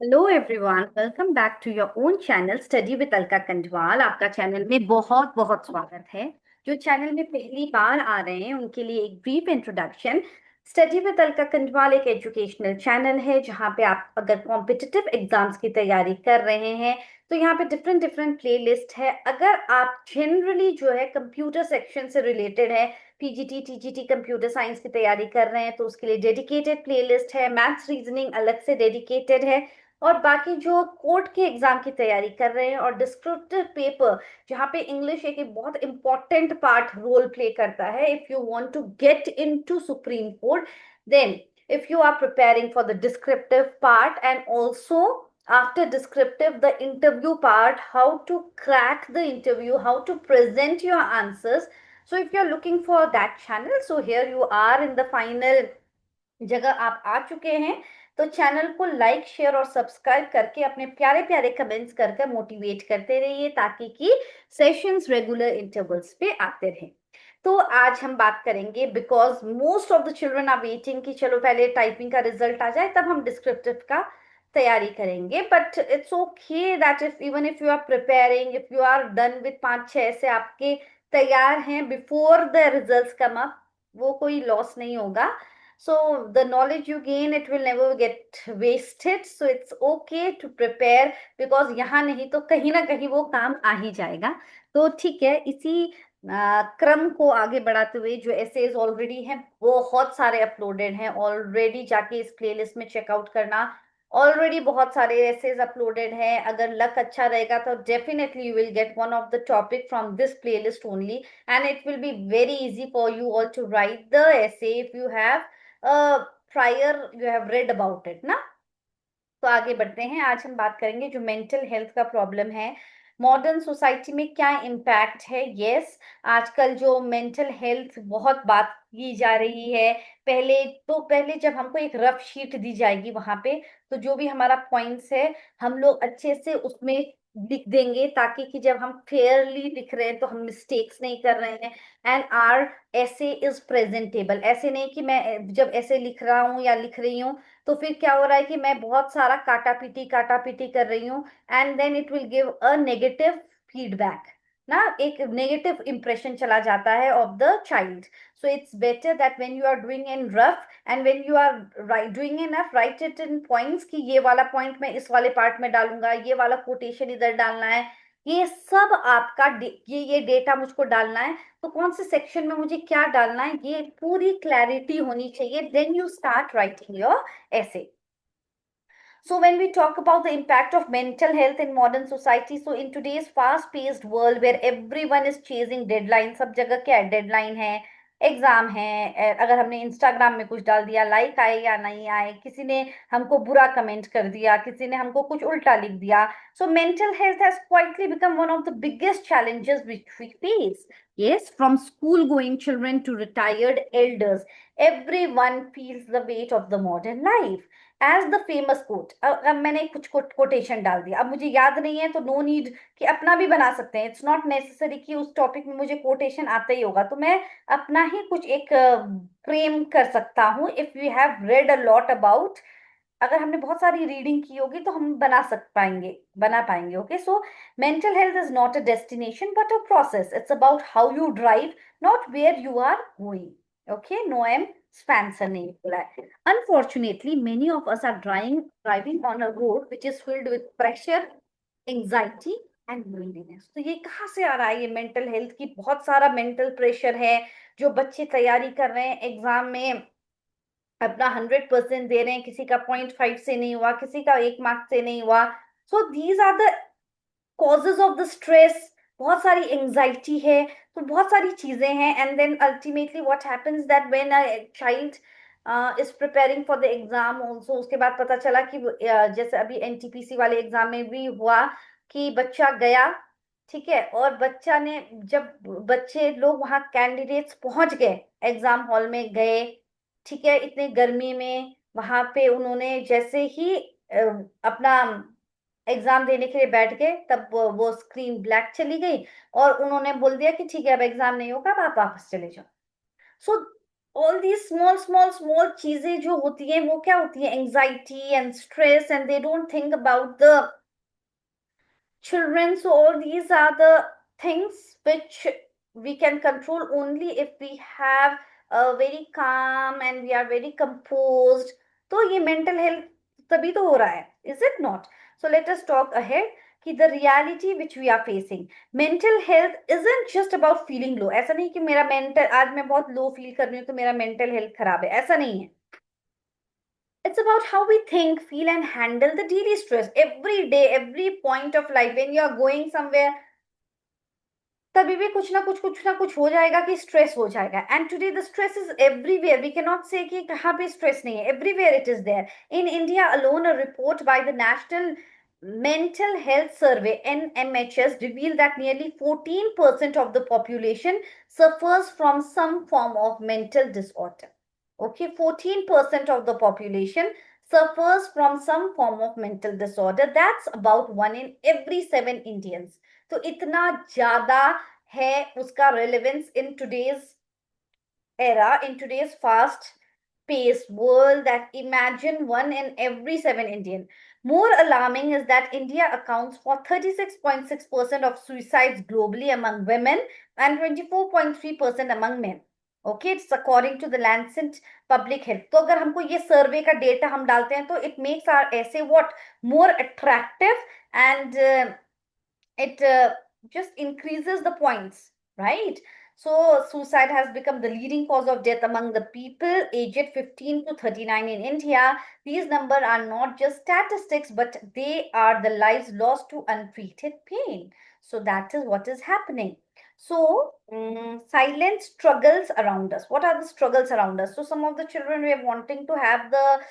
Hello everyone, welcome back to your own channel study with Alka Kandwal. आपका channel में बहुत बहुत स्वागत है। जो चैनल में पहली बार आ रहे हैं उनके लिए एक brief introduction. Study with Alka Kandwal एक एजुकेशनल चैनल है जहां पे आप अगर कॉम्पिटिटिव एग्जाम्स की तैयारी कर रहे हैं तो यहाँ पे डिफरेंट डिफरेंट प्लेलिस्ट है। अगर आप जनरली जो है कंप्यूटर सेक्शन से रिलेटेड है, पीजीटी टीजीटी कंप्यूटर साइंस की तैयारी कर रहे हैं तो उसके लिए डेडिकेटेड प्लेलिस्ट है। मैथ्स रीजनिंग अलग से डेडिकेटेड है। और बाकी जो कोर्ट के एग्जाम की तैयारी कर रहे हैं और डिस्क्रिप्टिव पेपर जहाँ पे इंग्लिश एक बहुत इंपॉर्टेंट पार्ट रोल प्ले करता है, if you want to get into supreme court, then if you are preparing for the descriptive part and also after descriptive the interview part, how to crack the interview, how to present your answers. So if you are looking for that channel, so here you are in the final जगह आप आ चुके हैं। तो channel को like share और subscribe करके अपने प्यारे प्यारे कमेंट्स करके मोटिवेट करते रहिए ताकि कि सेशंस रेगुलर इंटरवल्स पे आते रहें। तो आज हम बात करेंगे because most of the children are waiting कि चलो पहले टाइपिंग का रिजल्ट आ जाए तब हम डिस्क्रिप्टिव का तैयारी करेंगे। But it's okay that if even if you are preparing, if you are done with 5-6 ऐसे आपके तैयार हैं before the results come up, वो कोई लॉस नहीं होगा। So the knowledge you gain, it will never get wasted, so it's okay to prepare because यहाँ नहीं तो कहीं ना कहीं वो काम आ ही जाएगा। तो ठीक है, इसी क्रम को आगे बढ़ाते हुए जो एसेज ऑलरेडी हैं बहुत सारे अपलोडेड हैं, ऑलरेडी जाके इस प्लेलिस्ट में चेकआउट करना। ऑलरेडी बहुत सारे एसेज अपलोडेड हैं। अगर लक अच्छा रहेगा तो definitely you will get one of the topic from this playlist only, and it will be very easy for you all to write the essay if you have prior you have read about it ना। तो आगे बढ़ते हैं। आज हम बात करेंगे जो मेंटल हेल्थ का प्रॉब्लम है मॉडर्न सोसाइटी में क्या इम्पैक्ट है। यस, आजकल जो मेंटल हेल्थ बहुत बात की जा रही है। पहले जब हमको एक रफ शीट दी जाएगी वहां पे, तो जो भी हमारा पॉइंट्स है हम लोग अच्छे से उसमें लिख देंगे ताकि कि जब हम फेयरली लिख रहे हैं तो हम मिस्टेक्स नहीं कर रहे हैं। एंड आर ऐसे इज प्रेजेंटेबल, ऐसे नहीं कि मैं जब ऐसे लिख रहा हूँ या लिख रही हूँ तो फिर क्या हो रहा है कि मैं बहुत सारा काटा पीटी कर रही हूँ, and then it will give a negative feedback ना, एक नेगेटिव इंप्रेशन चला जाता है of the child. So it's better that when you are doing in rough and when you are doing in rough, write it in points कि ये वाला point मैं इस वाले पार्ट में डालूंगा, ये वाला कोटेशन इधर डालना है, ये सब आपका ये डेटा मुझको डालना है, तो कौन से सेक्शन में मुझे क्या डालना है ये पूरी क्लैरिटी होनी चाहिए। Then you start writing your essay. So when we talk about the impact of mental health in modern society, so in today's fast-paced world where everyone is chasing deadline, सब जगह क्या है, डेडलाइन है, exam है। अगर हमने Instagram में कुछ डाल दिया, लाइक आए या नहीं आए, किसी ने हमको बुरा कमेंट कर दिया, किसी ने हमको कुछ उल्टा लिख दिया, so mental health has quietly become one of the biggest challenges which we face. Yes, from school going children to retired elders, everyone feels the weight of the modern life. As the famous quote, अब मैंने कुछ quotation डाल दिया, अब मुझे याद नहीं है तो नो नीड कि अपना भी बना सकते हैं। इट्स नॉट नेसेसरी कि उस टॉपिक में मुझे कोटेशन आता ही होगा, तो मैं अपना ही कुछ एक फ्रेम कर सकता हूँ। If you have red a lot about, अगर हमने बहुत सारी रीडिंग की होगी तो हम बना पाएंगे। Okay, so mental health is not a destination but a process. It's about how you drive, not where you are going. Okay, Noam Spencer ने बोला है। Unfortunately, many of us are driving on a road which is filled with pressure, anxiety and loneliness. तो ये कहाँ से आ रहा है? ये मेंटल हेल्थ की बहुत सारा मेंटल प्रेशर है। जो बच्चे तैयारी कर रहे हैं एग्जाम में, अपना 100% दे रहे हैं, किसी का 0.5 से नहीं हुआ, किसी का 1 मार्क से नहीं हुआ। So these are the causes of the stress. बहुत सारी एंजाइटी है, तो बहुत सारी चीजें हैं। And then ultimately what happens that when a child is preparing for the exam also, उसके बाद पता चला कि जैसे अभी एनटीपीसी वाले एग्जाम में भी हुआ कि बच्चा गया, ठीक है, और बच्चा ने जब बच्चे लोग वहां कैंडिडेट्स पहुंच गए, एग्जाम हॉल में गए, ठीक है, इतने गर्मी में वहां पे उन्होंने जैसे ही अपना एग्जाम देने के लिए बैठ गए तब वो स्क्रीन ब्लैक चली गई और उन्होंने बोल दिया कि ठीक है अब एग्जाम नहीं होगा, अब आप वापस चले जाओ। सो all these small चीजें जो होती हैं वो क्या होती है, anxiety and stress, and they don't think about the children. So all these are the things which we can control only if we have a very calm and we are very composed. तो ये mental health तभी तो हो रहा है, is it not? So let us talk ahead कि the reality which we are facing. Mental health isn't just about feeling low. ऐसा नहीं कि मेरा mental, आज मैं बहुत low feel कर रही हूँ तो मेरा mental health खराब है, ऐसा नहीं है. It's about how we think, feel, and handle the daily stress every day, every point of life. When you are going somewhere, तभी भी कुछ ना कुछ हो जाएगा कि स्ट्रेस हो जाएगा. And today the stress is everywhere. We can not say कि कहाँ पे स्ट्रेस नहीं है. Everywhere it is there. In India alone, a report by the national Mental Health Survey NMHS revealed that nearly 14% of the population suffers from some form of mental disorder. Okay, 14% of the population suffers from some form of mental disorder. That's about 1 in every 7 Indians. तो इतना ज्यादा है उसका relevance in today's era, in today's fast paced world, that imagine 1 in every 7 Indian. More alarming is that India accounts for 36.6% of suicides globally among women and 24.3% among men. Okay, it's according to the Lancet Public Health. तो अगर हमको ये सर्वे का data हम डालते हैं तो it makes our essay what more attractive, and it just increases the points, right? So suicide has become the leading cause of death among the people aged 15 to 39 in India. These numbers are not just statistics, but they are the lives lost to untreated pain. So that is what is happening. So silent struggles around us. What are the struggles around us? So some of the children were wanting to have the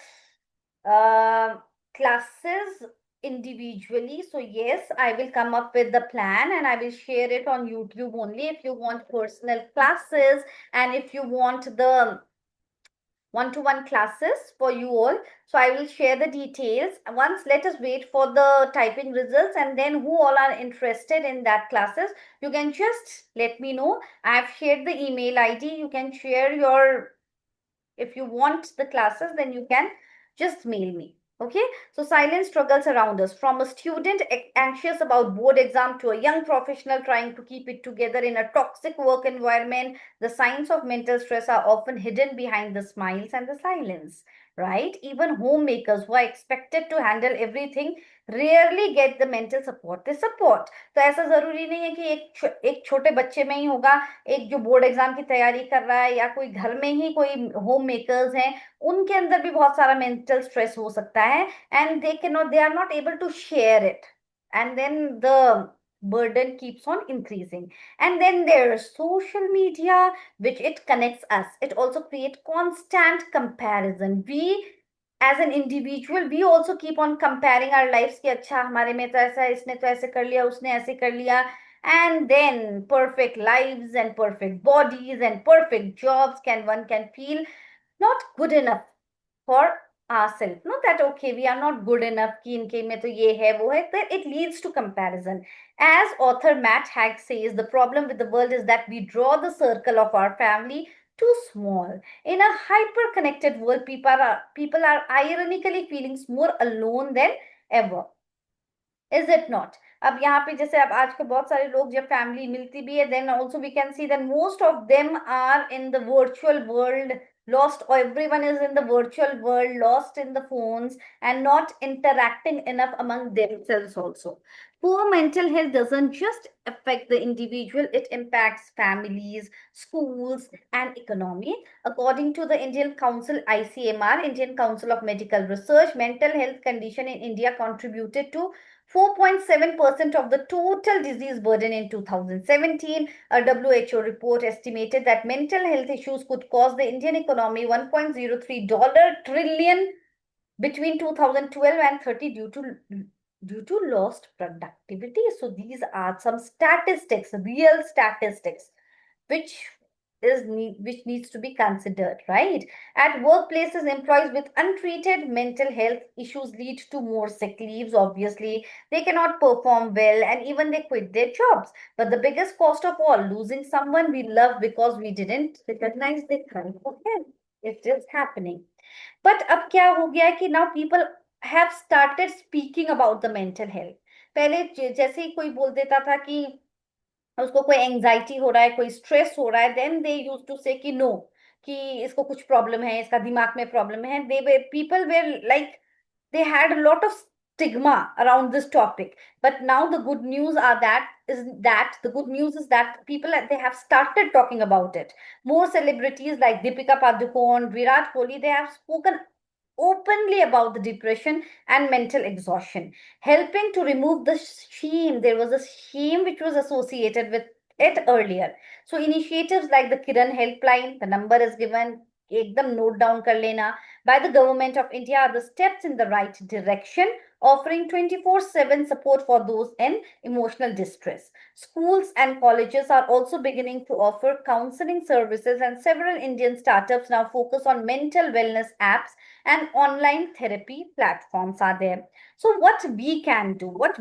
classes individually. So yes, I will come up with the plan and I will share it on YouTube only. If you want personal classes and if you want the one-to-one classes for you all, so I will share the details. Once, let us wait for the typing results, and then who all are interested in that classes, you can just let me know. I have shared the email ID. You can share your, if you want the classes, then you can just mail me. Okay, so silent struggles around us, from a student anxious about board exam to a young professional trying to keep it together in a toxic work environment. The signs of mental stress are often hidden behind the smiles and the silence, right? Even homemakers who are expected to handle everything rarely get the mental support they support. तो ऐसा जरूरी नहीं है कि एक छोटे बच्चे में ही होगा. एक जो बोर्ड एग्जाम की तैयारी कर रहा है या कोई घर में ही कोई होम मेकर्स हैं, उनके अंदर भी बहुत सारा मेंटल स्ट्रेस हो सकता है. And they are not able to share it, and then the burden keeps on increasing. And then there's social media, which it connects us. It also creates constant comparison. We as an individual, we also keep on comparing our lives कि अच्छा हमारे में तो ऐसा है, इसने तो ऐसे कर लिया, उसने ऐसे कर लिया. And then perfect lives and perfect bodies and perfect jobs, one can feel not good enough for ourselves. Not that okay, we are not good enough कि इनके में तो ये है वो है. Then it leads to comparison. As author Matt Haig says, the problem with the world is that we draw the circle of our family too small. In a hyper-connected world, people are ironically feeling more alone than ever. Is it not? अब यहाँ पे जैसे अब आज के बहुत सारे लोग जब फैमिली मिलती भी है, then also we can see that most of them are in the virtual world, lost, or everyone is in the virtual world, lost in the phones and not interacting enough among themselves also. Poor mental health doesn't just affect the individual, it impacts families, schools, and economy. According to the Indian Council, ICMR, Indian Council of Medical Research, mental health condition in India contributed to 4.7% of the total disease burden in 2017. A WHO report estimated that mental health issues could cost the Indian economy $1.03 trillion between 2012 and 30 due to lost productivity. So these are some statistics, real statistics, which which needs to be considered, right? At workplaces, employees with untreated mental health issues lead to more sick leaves. Obviously, they cannot perform well and even they quit their jobs. But the biggest cost of all, losing someone we love because we didn't recognize their current for help. It is happening. But अब क्या हो गया है कि now people have started speaking about the mental health. पहले जैसे ही कोई बोल देता था कि उसको कोई एंजाइटी हो रहा है, कोई स्ट्रेस हो रहा है, देन दे यूज टू से कि नो, कि इसको कुछ प्रॉब्लम है, इसका दिमाग में प्रॉब्लम है. They way people were like they had a lot of stigma around this topic. But now the good news are that the good news is that people, they have started talking about it. More celebrities like Deepika Padukone, Virat Kohli, they have spoken openly about the depression and mental exhaustion, helping to remove the shame. There was a shame which was associated with it earlier. So initiatives like the Kiran helpline, the number is given, ekdam note down kar lena, by the government of India are the steps in the right direction, offering 24/7 support for those in emotional distress. Schools and colleges are also beginning to offer counseling services, and several Indian startups now focus on mental wellness apps and online therapy platforms are there. So what we can do, what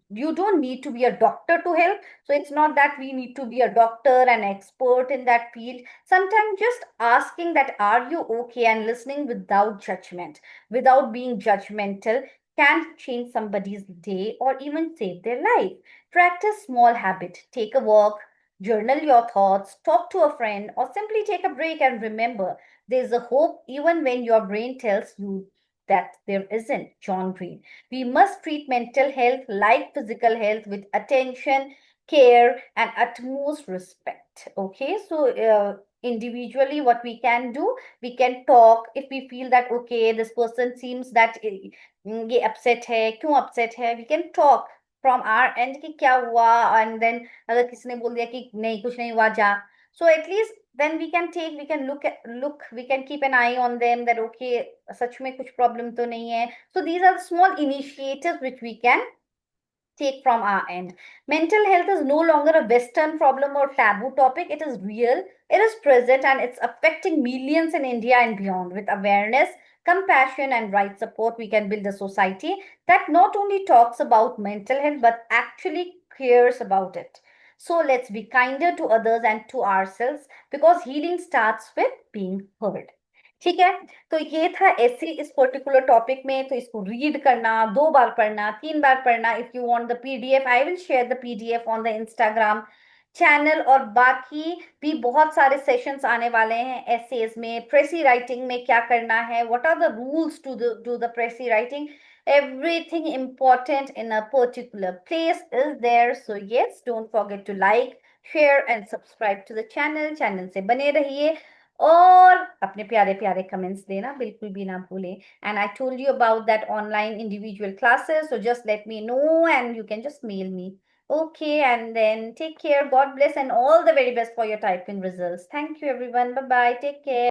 you don't need to be a doctor to help. So it's not that we need to be a doctor and expert in that field. Sometimes just asking that are you okay and listening without judgment, without being judgmental, can change somebody's day or even save their life. Practice small habit, take a walk, journal your thoughts, talk to a friend, or simply take a break. And remember, there's a hope even when your brain tells you that there isn't. John Green. We must treat mental health like physical health with attention, care, and utmost respect. Okay, so individually, what we can do, we can talk if we feel that okay, this person seems that ये upset है, क्यों upset है, we can talk from our end कि क्या हुआ, and then अगर किसी ने बोल दिया कि नहीं कुछ नहीं हुआ जा, so at least then we can look, we can keep an eye on them that okay, सच में कुछ problem तो नहीं है. So these are the small initiatives which we can take from our end. Mental health is no longer a Western problem or taboo topic. It is real, it is present, and it's affecting millions in India and beyond. With awareness, compassion, and right support, we can build a society that not only talks about mental health but actually cares about it. So let's be kinder to others and to ourselves, because healing starts with being heard. ठीक है. तो ये था ऐसे इस particular topic में. तो इसको रीड करना, 2 बार पढ़ना, 3 बार पढ़ना. If you want the PDF, I will share the PDF on the Instagram channel. और बाकी भी बहुत सारे सेशंस आने वाले हैं एसेज में, प्रेसी राइटिंग में क्या करना है, what are the rules to do the precis writing. Everything important in a particular place is there. So yes, don't forget to like, share and subscribe to the channel. Channel से बने रहिए और अपने प्यारे प्यारे कमेंट्स देना बिल्कुल भी ना भूलें. And I told you about that online individual classes, so just let me know and you can just mail me. Okay, and then take care. God bless and all the very best for your typing results. Thank you, everyone. Bye bye. Take care.